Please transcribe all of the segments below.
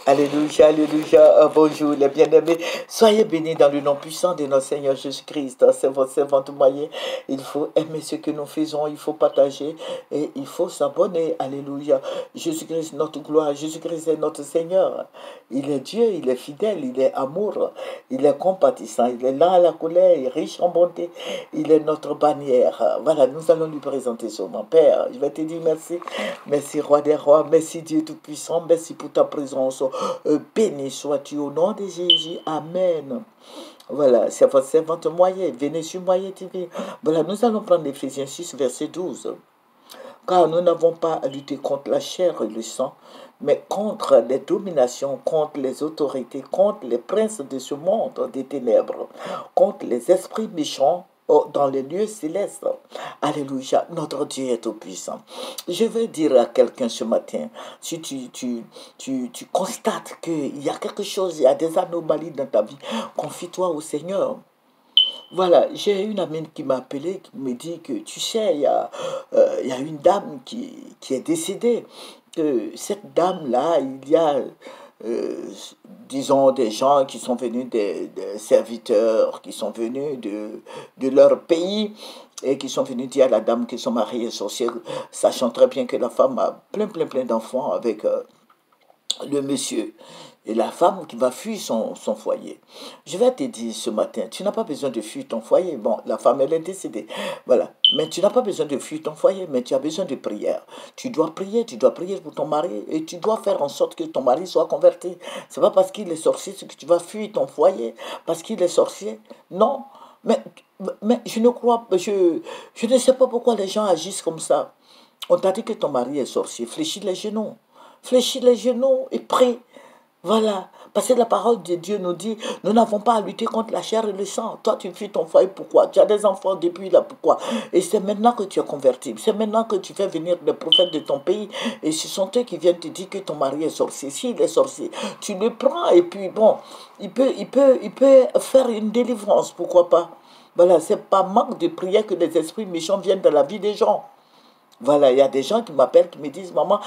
Alléluia, alléluia. Bonjour les bien-aimés. Soyez bénis dans le nom puissant de notre Seigneur Jésus-Christ. C'est votre servante moyen. Il faut aimer ce que nous faisons, il faut partager et il faut s'abonner. Alléluia. Jésus-Christ, notre gloire. Jésus-Christ est notre Seigneur. Il est Dieu, il est fidèle, il est amour, il est compatissant, il est lent à la colère, il est riche en bonté. Il est notre bannière. Voilà, nous allons lui présenter son mon Père. Je vais te dire merci. Merci, Roi des Rois. Merci, Dieu Tout-Puissant. Merci pour ta présence. Béni sois-tu au nom de Jésus. Amen. Voilà, c'est votre servante moyen. Venez sur Moyen TV. Voilà, nous allons prendre Éphésiens 6, verset 12. Car nous n'avons pas à lutter contre la chair et le sang, mais contre les dominations, contre les autorités, contre les princes de ce monde des ténèbres, contre les esprits méchants dans les lieux célestes. Alléluia, notre Dieu est tout-puissant. Je veux dire à quelqu'un ce matin, si tu constates qu'il y a quelque chose, il y a des anomalies dans ta vie, confie-toi au Seigneur. Voilà, j'ai une amie qui m'a appelé, qui me dit que, tu sais, il y a une dame qui est décédée. Cette dame-là, il y a, disons, des gens qui sont venus, des serviteurs, qui sont venus de leur pays et qui sont venus dire à la dame que son mari est sorcier, sachant très bien que la femme a plein d'enfants avec le monsieur. Et la femme qui va fuir son foyer. Je vais te dire ce matin, tu n'as pas besoin de fuir ton foyer. Bon, la femme, elle est décédée. Voilà. Mais tu n'as pas besoin de fuir ton foyer, mais tu as besoin de prière. Tu dois prier pour ton mari et tu dois faire en sorte que ton mari soit converti. C'est pas parce qu'il est sorcier que tu vas fuir ton foyer, parce qu'il est sorcier. Non. Mais je ne crois pas, je ne sais pas pourquoi les gens agissent comme ça. On t'a dit que ton mari est sorcier. Fléchis les genoux. Fléchis les genoux et prie. Voilà, parce que la parole de Dieu nous dit, nous n'avons pas à lutter contre la chair et le sang. Toi, tu fuis ton foyer, pourquoi? Tu as des enfants depuis là, pourquoi? Et c'est maintenant que tu es converti. C'est maintenant que tu fais venir les prophètes de ton pays. Et ce sont eux qui viennent te dire que ton mari est sorcier. S'il est sorcier, tu le prends et puis bon, il peut faire une délivrance, pourquoi pas? Voilà, c'est pas manque de prière que les esprits méchants viennent dans la vie des gens. Voilà, il y a des gens qui m'appellent, qui me disent, maman,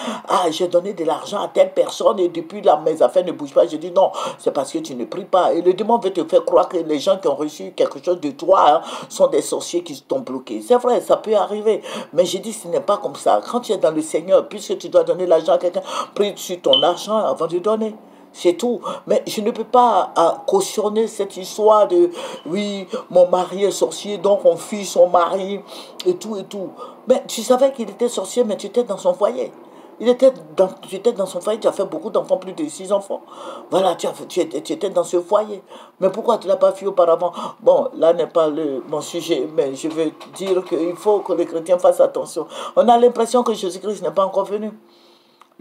j'ai donné de l'argent à telle personne et depuis là, mes affaires ne bougent pas. Je dis, non, c'est parce que tu ne pries pas. Et le démon veut te faire croire que les gens qui ont reçu quelque chose de toi sont des sorciers qui t'ont bloqué. C'est vrai, ça peut arriver. Mais je dis, ce n'est pas comme ça. Quand tu es dans le Seigneur, puisque tu dois donner l'argent à quelqu'un, prie sur ton argent avant de donner. C'est tout. Mais je ne peux pas cautionner cette histoire de oui, mon mari est sorcier, donc on fuit son mari et tout et tout. Mais tu savais qu'il était sorcier, mais tu étais dans son foyer. Tu étais dans son foyer, tu as fait beaucoup d'enfants, plus de 6 enfants. Voilà, tu étais dans ce foyer. Mais pourquoi tu ne l'as pas fui auparavant? Bon, là n'est pas mon sujet, mais je veux dire qu'il faut que les chrétiens fassent attention. On a l'impression que Jésus-Christ n'est pas encore venu.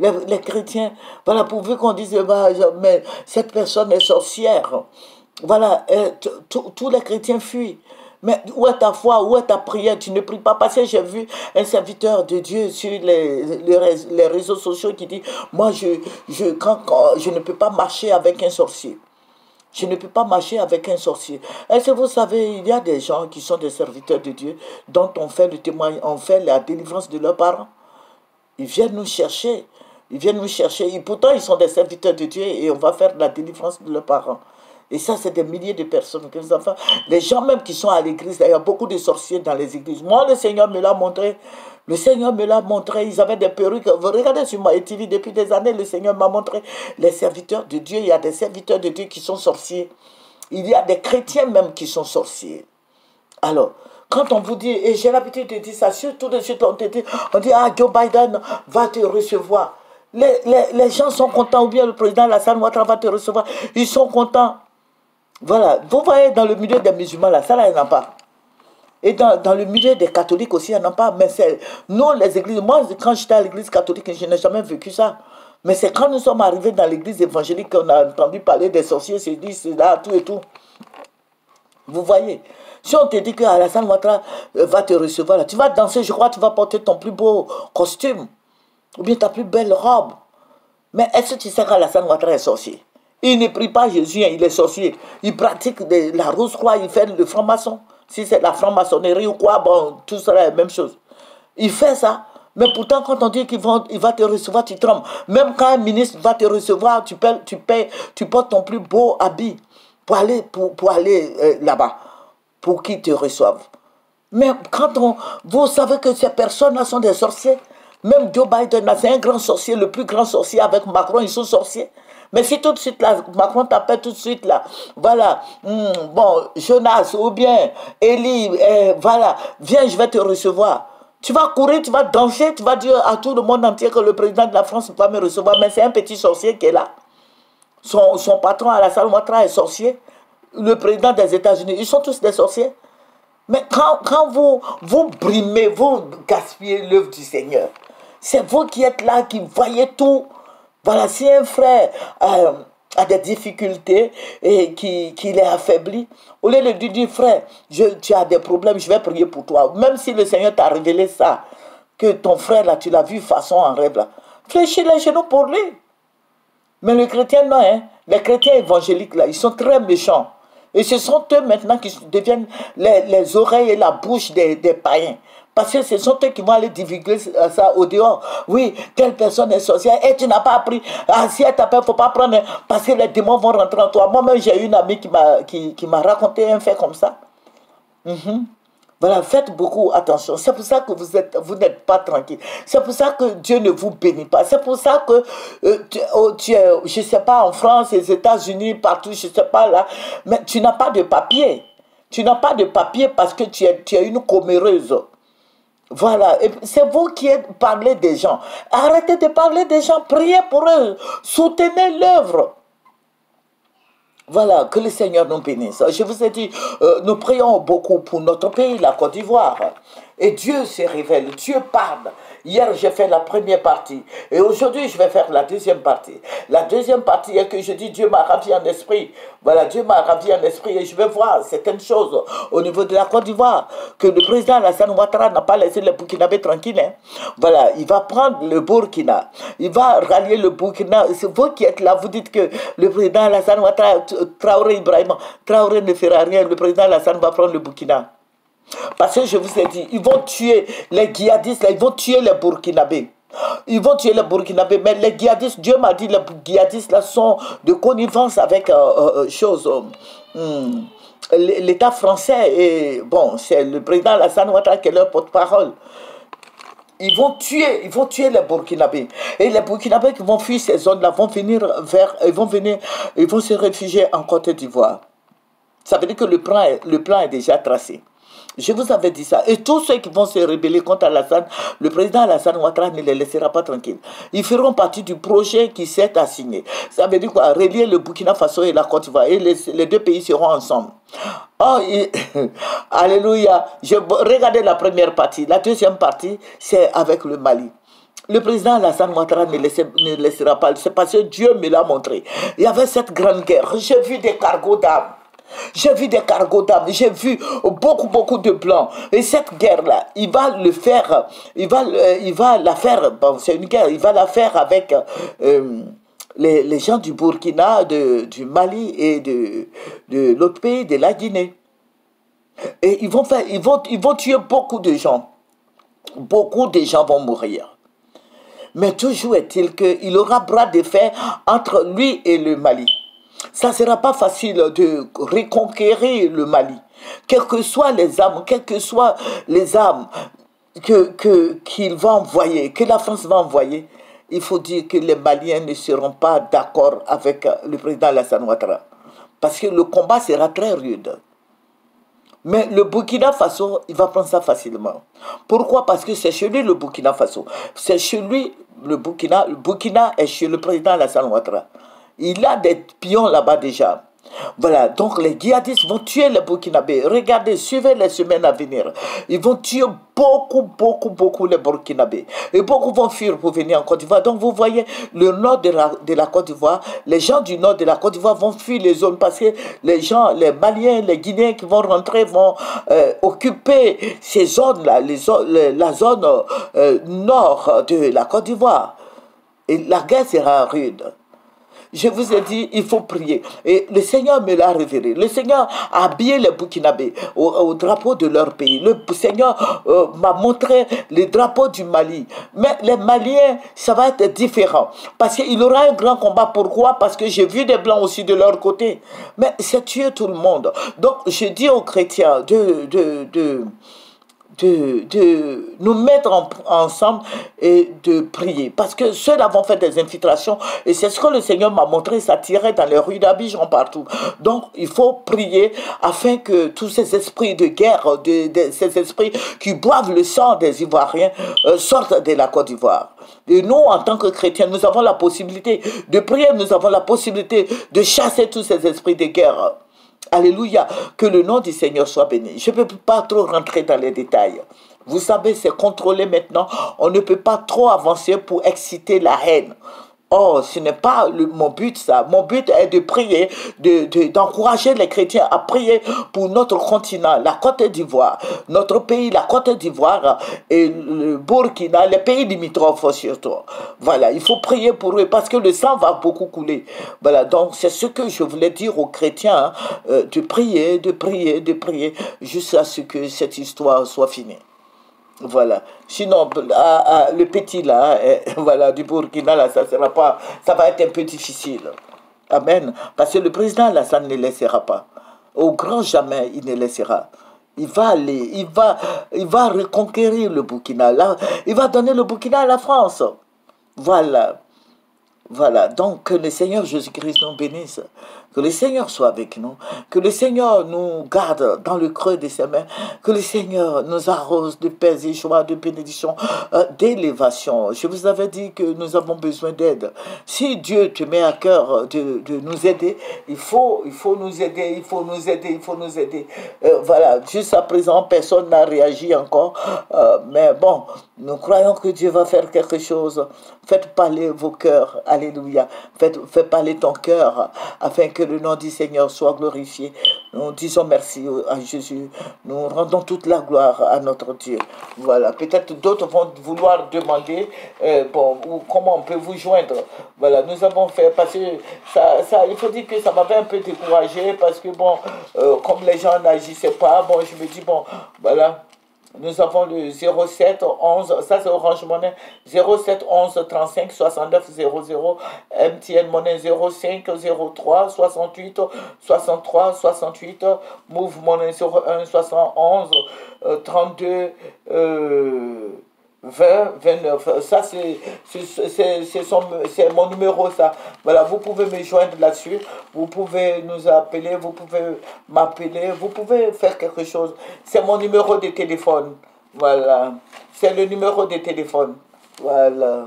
Les chrétiens, voilà, pourvu qu'on dise, bah, mais cette personne est sorcière. Voilà, tous les chrétiens fuient. Mais où est ta foi, où est ta prière? Tu ne pries pas. Parce que j'ai vu un serviteur de Dieu sur les réseaux sociaux qui dit, moi, quand je ne peux pas marcher avec un sorcier. Je ne peux pas marcher avec un sorcier. Est-ce que vous savez, il y a des gens qui sont des serviteurs de Dieu, dont on fait le témoignage, on fait la délivrance de leurs parents. Ils viennent nous chercher. Ils viennent nous chercher. Et pourtant, ils sont des serviteurs de Dieu et on va faire la délivrance de leurs parents. Et ça, c'est des milliers de personnes que nous avons. Les gens même qui sont à l'église, il y a beaucoup de sorciers dans les églises. Moi, le Seigneur me l'a montré. Le Seigneur me l'a montré. Ils avaient des perruques. Vous regardez sur ma TV depuis des années, le Seigneur m'a montré les serviteurs de Dieu. Il y a des serviteurs de Dieu qui sont sorciers. Il y a des chrétiens même qui sont sorciers. Alors, quand on vous dit, et j'ai l'habitude de dire ça, surtout de suite on dit, Joe Biden va te recevoir. Les gens sont contents, ou bien le président Alassane Ouattara va te recevoir. Ils sont contents. Voilà. Vous voyez, dans le milieu des musulmans, là, ça, là, il n'y en a pas. Et dans le milieu des catholiques aussi, il n'y en a pas. Mais c'est nous, les églises, moi, quand j'étais à l'église catholique, je n'ai jamais vécu ça. Mais c'est quand nous sommes arrivés dans l'église évangélique qu'on a entendu parler des sorciers, c'est dit, c'est là, tout et tout. Vous voyez, si on te dit que Alassane Ouattara va te recevoir, là, tu vas danser, je crois que tu vas porter ton plus beau costume, ou bien ta plus belle robe. Mais est-ce que tu sais qu'Alassane Ouattara est sorcier? Il ne prie pas Jésus, il est sorcier. Il pratique la rose-croix, il fait le franc-maçon. Si c'est la franc-maçonnerie ou quoi, bon, tout sera la même chose. Il fait ça, Mais pourtant, quand on dit qu'il va te recevoir, tu trembles. Même quand un ministre va te recevoir, tu portes ton plus beau habit pour aller là-bas, pour qu'ils te reçoivent. Mais vous savez que ces personnes-là sont des sorciers. Même Joe Biden, c'est un grand sorcier, le plus grand sorcier avec Macron, ils sont sorciers. Mais si tout de suite, là, Macron t'appelle tout de suite, là, voilà, bon, Jonas, ou bien Élie, voilà, viens, je vais te recevoir. Tu vas courir, tu vas danser, tu vas dire à tout le monde entier que le président de la France va me recevoir, mais c'est un petit sorcier qui est là. Son patron Alassane Ouattara est sorcier. Le président des États-Unis, ils sont tous des sorciers. Mais quand vous brimez, vous gaspillez l'œuvre du Seigneur, c'est vous qui êtes là, qui voyez tout. Voilà, si un frère a des difficultés et qu'il est affaibli, au lieu de lui dire, frère, tu as des problèmes, je vais prier pour toi. Même si le Seigneur t'a révélé ça, que ton frère là, tu l'as vu façon en rêve là, fléchis les genoux pour lui. Mais les chrétiens, non, hein. Les chrétiens évangéliques là, ils sont très méchants. Et ce sont eux maintenant qui deviennent les oreilles et la bouche des païens. Parce que ce sont eux qui vont aller divulguer ça au dehors. Oui, telle personne est sorcière et tu n'as pas appris. Ah, si elle t'appelle, il ne faut pas prendre, parce que les démons vont rentrer en toi. Moi-même, j'ai une amie qui m'a raconté un fait comme ça. Voilà, faites beaucoup attention. C'est pour ça que vous n'êtes pas tranquille. C'est pour ça que Dieu ne vous bénit pas. C'est pour ça que tu es, je ne sais pas, en France, les États-Unis, partout, je ne sais pas là, mais tu n'as pas de papier. Tu n'as pas de papier parce que tu es une comméreuse. Voilà, c'est vous qui parlez des gens. Arrêtez de parler des gens, priez pour eux, soutenez l'œuvre. Voilà, que le Seigneur nous bénisse. Je vous ai dit, nous prions beaucoup pour notre pays, la Côte d'Ivoire. Et Dieu se révèle, Dieu parle. Hier, j'ai fait la première partie. Et aujourd'hui, je vais faire la deuxième partie. La deuxième partie est que je dis, Dieu m'a ravi en esprit. Voilà, Dieu m'a ravi en esprit. Et je vais voir certaines choses au niveau de la Côte d'Ivoire. Que le président Alassane Ouattara n'a pas laissé les Burkinabés tranquilles. Hein. Voilà, il va prendre le Burkina. Il va rallier le Burkina. C'est vous qui êtes là, vous dites que le président Alassane Ouattara, Traoré Ibrahim, Traoré ne fera rien. Le président Alassane va prendre le Burkina. Parce que je vous ai dit, ils vont tuer les djihadistes, ils vont tuer les Burkinabés. Ils vont tuer les Burkinabés, mais les djihadistes, Dieu m'a dit, les djihadistes là sont de connivence avec l'État français. Et bon, c'est le président Alassane Ouattara qui est leur porte-parole. Ils vont tuer les Burkinabés. Et les Burkinabés qui vont fuir ces zones-là vont ils vont se réfugier en Côte d'Ivoire. Ça veut dire que le plan est déjà tracé. Je vous avais dit ça. Et tous ceux qui vont se rebeller contre Alassane, le président Alassane Ouattara ne les laissera pas tranquilles. Ils feront partie du projet qui s'est assigné. Ça veut dire quoi? Relier le Burkina Faso et la Côte d'Ivoire. Et les deux pays seront ensemble. Oh, alléluia. Regardez la première partie. La deuxième partie, c'est avec le Mali. Le président Alassane Ouattara ne laissera pas. C'est parce que Dieu me l'a montré. Il y avait cette grande guerre. J'ai vu des cargos d'armes. J'ai vu des cargos d'armes, j'ai vu beaucoup de blancs. Et cette guerre-là, il va le faire, il va la faire, bon, c'est une guerre, il va la faire avec les gens du Burkina, du Mali et de l'autre pays, de la Guinée. Et ils vont tuer beaucoup de gens. Beaucoup de gens vont mourir. Mais toujours est-il qu'il aura bras de fer entre lui et le Mali. Ça ne sera pas facile de reconquérir le Mali. Quelles que soient les armes, qu'il va envoyer, que la France va envoyer, il faut dire que les Maliens ne seront pas d'accord avec le président Alassane Ouattara. Parce que le combat sera très rude. Mais le Burkina Faso, il va prendre ça facilement. Pourquoi? Parce que c'est chez lui le Burkina Faso. C'est chez lui le Burkina. Le Burkina est chez le président Alassane Ouattara. Il a des pions là-bas déjà. Voilà, donc les djihadistes vont tuer les Burkinabés. Regardez, suivez les semaines à venir. Ils vont tuer beaucoup les Burkinabés. Et beaucoup vont fuir pour venir en Côte d'Ivoire. Donc vous voyez, le nord de la Côte d'Ivoire, les gens du nord de la Côte d'Ivoire vont fuir les zones parce que les Maliens, les Guinéens qui vont rentrer vont occuper ces zones-là, la zone nord de la Côte d'Ivoire. Et la guerre sera rude. je vous ai dit, il faut prier. Et le Seigneur me l'a révélé. Le Seigneur a habillé les Burkinabés au drapeau de leur pays. Le Seigneur m'a montré les drapeaux du Mali. Mais les Maliens, ça va être différent. Parce qu'il y aura un grand combat. Pourquoi? Parce que j'ai vu des Blancs aussi de leur côté. Mais c'est tuer tout le monde. Donc, je dis aux chrétiens de nous mettre ensemble et de prier. Parce que ceux-là vont faire des infiltrations et c'est ce que le Seigneur m'a montré, ça tirait dans les rues d'Abidjan partout. Donc, il faut prier afin que tous ces esprits de guerre, ces esprits qui boivent le sang des Ivoiriens sortent de la Côte d'Ivoire. Et nous, en tant que chrétiens, nous avons la possibilité de prier, nous avons la possibilité de chasser tous ces esprits de guerre. Alléluia, que le nom du Seigneur soit béni. Je ne peux pas trop rentrer dans les détails. Vous savez, c'est contrôlé maintenant. On ne peut pas trop avancer pour exciter la haine. Oh, ce n'est pas mon but, ça. Mon but est de prier, d'encourager les chrétiens à prier pour notre continent, la Côte d'Ivoire, notre pays, la Côte d'Ivoire et le Burkina, les pays limitrophes surtout. Voilà, il faut prier pour eux parce que le sang va beaucoup couler. Voilà, donc c'est ce que je voulais dire aux chrétiens, de prier, jusqu'à ce que cette histoire soit finie. Voilà. Sinon, le petit là, voilà, du Burkina, là, ça va être un peu difficile. Amen. Parce que le président Alassane ne laissera pas. Au grand jamais, il ne laissera. Il va aller, il va reconquérir le Burkina. Là, il va donner le Burkina à la France. Voilà. Voilà, donc que le Seigneur Jésus-Christ nous bénisse, que le Seigneur soit avec nous, que le Seigneur nous garde dans le creux de ses mains, que le Seigneur nous arrose de paix et joie, de bénédiction, d'élévation. Je vous avais dit que nous avons besoin d'aide. Si Dieu te met à cœur de nous aider, il faut nous aider, il faut nous aider. Voilà, jusqu'à présent, personne n'a réagi encore, mais bon, nous croyons que Dieu va faire quelque chose. Faites parler vos cœurs. Alléluia. Fais parler ton cœur afin que le nom du Seigneur soit glorifié. Nous disons merci à Jésus. Nous rendons toute la gloire à notre Dieu. Voilà. Peut-être d'autres vont vouloir demander comment on peut vous joindre. Voilà. Nous avons fait parce que il faut dire que ça m'avait un peu découragé parce que comme les gens n'agissaient pas, je me dis voilà. Nous avons le 07 11, ça c'est Orange Monnaie, 07 11 35 69 00, MTN Monnaie 05 03 68 63 68, Move Monnaie 01 71 32 20 29. Ça c'est mon numéro, ça. Voilà, vous pouvez me joindre là-dessus, vous pouvez nous appeler, vous pouvez m'appeler, vous pouvez faire quelque chose. C'est mon numéro de téléphone. Voilà, c'est le numéro de téléphone. Voilà.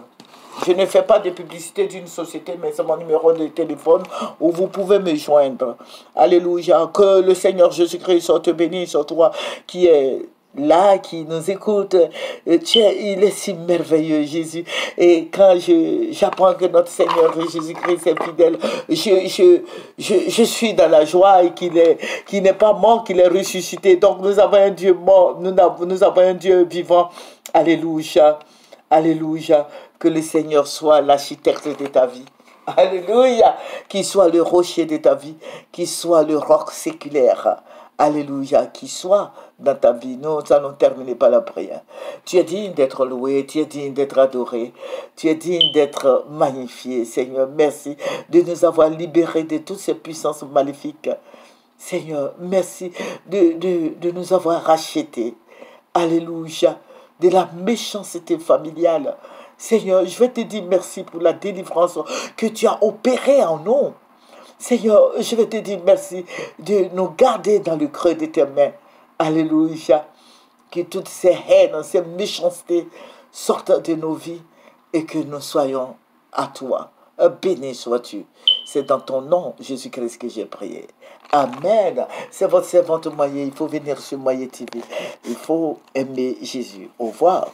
Je ne fais pas de publicité d'une société, mais c'est mon numéro de téléphone où vous pouvez me joindre. Alléluia. Que le Seigneur Jésus-Christ te bénisse sur toi qui est là, qui nous écoute. Il est si merveilleux, Jésus. Et quand j'apprends que notre Seigneur Jésus-Christ est fidèle, je suis dans la joie et qu'il n'est pas mort, qu'il est ressuscité. Donc nous avons un Dieu mort, nous avons un Dieu vivant. Alléluia. Alléluia. Que le Seigneur soit l'architecte de ta vie. Alléluia. Qu'il soit le rocher de ta vie. Qu'il soit le roc séculaire. Alléluia, qui soit dans ta vie. Nous allons terminer par la prière. Tu es digne d'être loué, tu es digne d'être adoré, tu es digne d'être magnifié, Seigneur. Merci de nous avoir libérés de toutes ces puissances maléfiques. Seigneur, merci de nous avoir rachetés. Alléluia, de la méchanceté familiale. Seigneur, je vais te dire merci pour la délivrance que tu as opérée en nous. Seigneur, je vais te dire merci de nous garder dans le creux de tes mains. Alléluia. Que toutes ces haines, ces méchancetés sortent de nos vies et que nous soyons à toi. Béni sois-tu. C'est dans ton nom, Jésus-Christ, que j'ai prié. Amen. C'est votre servante Moyer. Il faut venir sur Moyer TV. Il faut aimer Jésus. Au revoir.